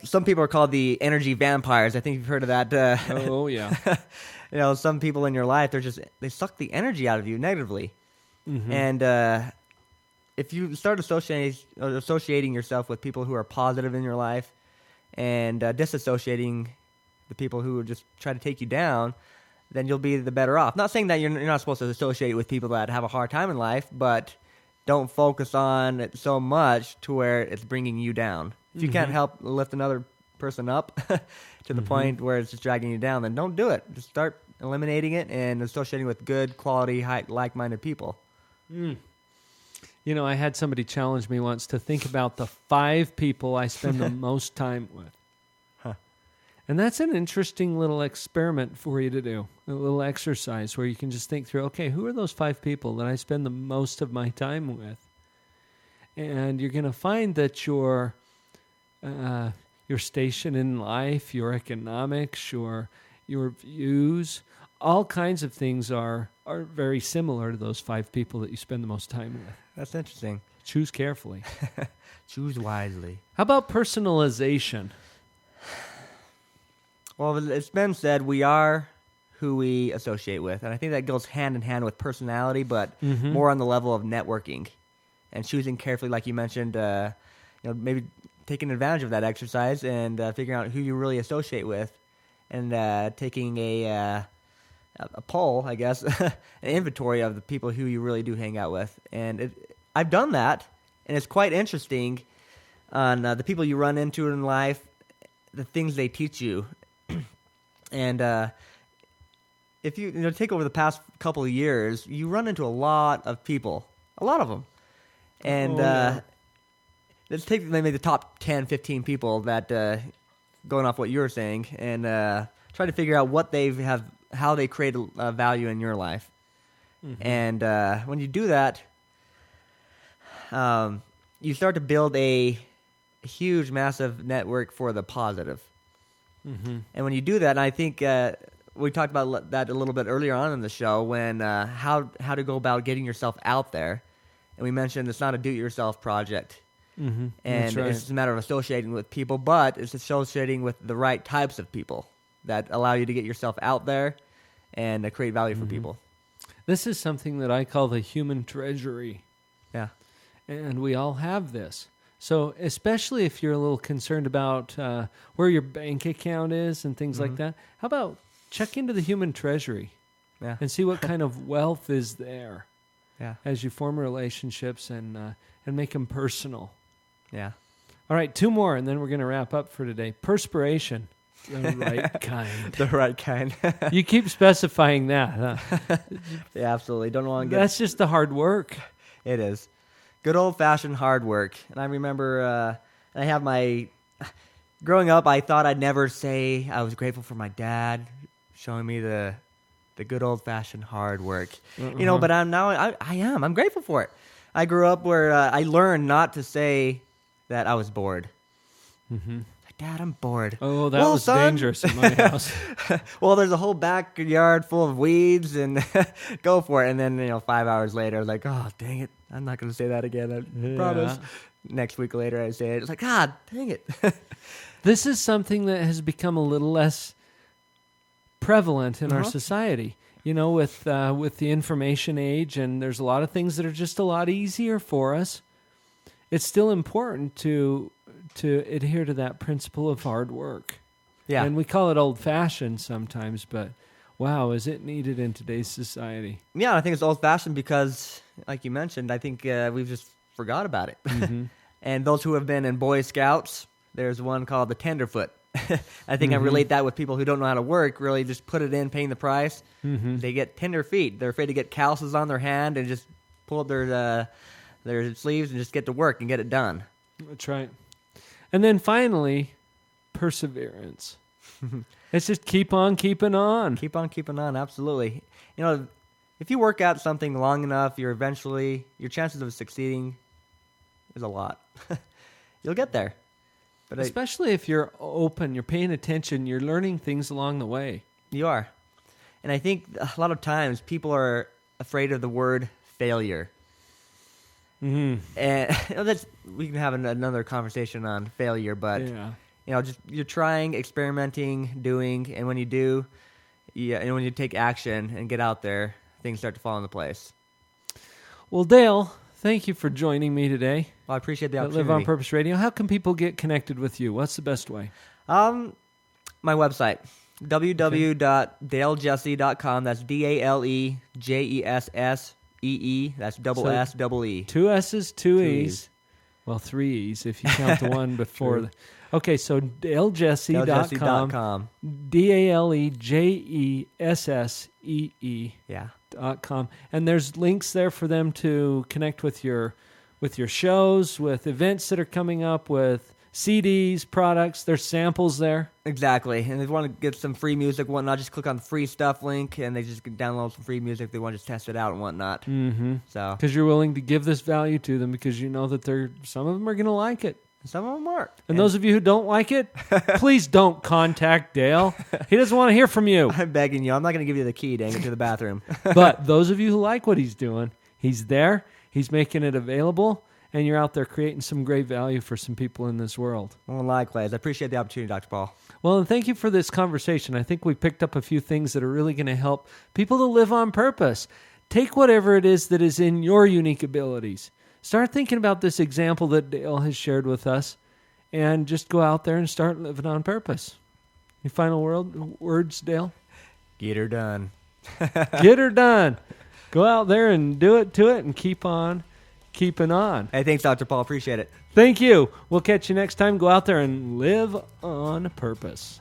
some people are called the energy vampires. I think you've heard of that. Oh yeah. Some people in your life, they suck the energy out of you negatively. And if you start associating yourself with people who are positive in your life and disassociating the people who just try to take you down, then you'll be the better off. Not saying that you're not supposed to associate with people that have a hard time in life, but don't focus on it so much to where it's bringing you down. If you can't help lift another person up to the point where it's just dragging you down, then don't do it. Just start eliminating it and associating with good, quality, like-minded people. I had somebody challenge me once to think about the 5 people I spend the most time with. And that's an interesting little experiment for you to do, a little exercise where you can just think through, okay, who are those 5 people that I spend the most of my time with? And you're going to find that your station in life, your economics, your views, all kinds of things are very similar to those 5 people that you spend the most time with. That's interesting. Choose carefully. Choose wisely. How about personalization? Well, it's been said we are who we associate with, and I think that goes hand in hand with personality, but more on the level of networking and choosing carefully, like you mentioned. Maybe taking advantage of that exercise and figuring out who you really associate with, and taking a poll, I guess, an inventory of the people who you really do hang out with. And I've done that, and it's quite interesting on the people you run into in life, the things they teach you. And if you take over the past couple of years, you run into a lot of people, a lot of them. And let's take maybe the top 10, 15 people that, going off what you were saying, and try to figure out what how they create value in your life. And when you do that, you start to build a huge, massive network for the positive. And when you do that, and I think we talked about that a little bit earlier on in the show, when how to go about getting yourself out there. And we mentioned it's not a do-it-yourself project. And That's right. it's just a matter of associating with people, but it's associating with the right types of people that allow you to get yourself out there and create value for people. This is something that I call the human treasury. Yeah. And we all have this. So especially if you're a little concerned about where your bank account is and things like that, how about check into the human treasury and see what kind of wealth is there as you form relationships and make them personal. Yeah. All right, 2 more, and then we're going to wrap up for today. Perspiration. The right kind. The right kind. You keep specifying that, huh? Yeah, absolutely. Don't want to get... That's just the hard work. It is. Good old-fashioned hard work. And I remember I have my... Growing up, I thought I'd never say I was grateful for my dad showing me the good old-fashioned hard work. You know, but I am. I'm grateful for it. I grew up where I learned not to say that I was bored. Like, Dad, I'm bored. Oh, that was son. dangerous in my house. Well, there's a whole backyard full of weeds, and go for it. And then, 5 hours later, I was like, oh, dang it. I'm not going to say that again. I promise. Next week later, I say it. It's like, God, dang it. This is something that has become a little less prevalent in our society. With the information age, and there's a lot of things that are just a lot easier for us. It's still important to adhere to that principle of hard work. Yeah. And we call it old-fashioned sometimes, but wow, is it needed in today's society? Yeah, I think it's old-fashioned because, like you mentioned, I think we've just forgot about it. And those who have been in Boy Scouts, there's one called the tenderfoot. I think I relate that with people who don't know how to work, really just put it in, paying the price. They get tender feet. They're afraid to get calluses on their hand and just pull up their sleeves and just get to work and get it done. That's right. And then finally, perseverance. It's just keep on keeping on. Keep on keeping on, absolutely. If you work out something long enough, your chances of succeeding is a lot. You'll get there. But especially if you're open, you're paying attention, you're learning things along the way. You are. And I think a lot of times people are afraid of the word failure. And we can have another conversation on failure, but just you're trying, experimenting, doing, and when you do, and when you take action and get out there, things start to fall into place. Well, Dale, thank you for joining me today. Well, I appreciate the opportunity. Live on Purpose Radio. How can people get connected with you? What's the best way? My website, www.dalejessee.com. That's DALEJESSEE. That's double S, double E. 2 S's, 2 E's. Well, 3 E's if you count the one before. Okay, so DaleJessee.com. DALEJESSEE. Yeah. .com. And there's links there for them to connect with your shows, with events that are coming up, with CDs, products. There's samples there. Exactly. And if they want to get some free music and whatnot, just click on the free stuff link, and they just can download some free music if they want to just test it out and whatnot. So, because you're willing to give this value to them, because you know that some of them are going to like it. Some of them aren't. And those of you who don't like it, please don't contact Dale. He doesn't want to hear from you. I'm begging you. I'm not going to give you the key, dang it, to the bathroom. But those of you who like what he's doing, he's there, he's making it available, and you're out there creating some great value for some people in this world. Well, likewise. I appreciate the opportunity, Dr. Paul. Well, and thank you for this conversation. I think we picked up a few things that are really going to help people to live on purpose. Take whatever it is that is in your unique abilities. Start thinking about this example that Dale has shared with us, and just go out there and start living on purpose. Any final words, Dale? Get her done. Get her done. Go out there and do it to it and keep on keeping on. Hey, thanks, Dr. Paul. Appreciate it. Thank you. We'll catch you next time. Go out there and live on purpose.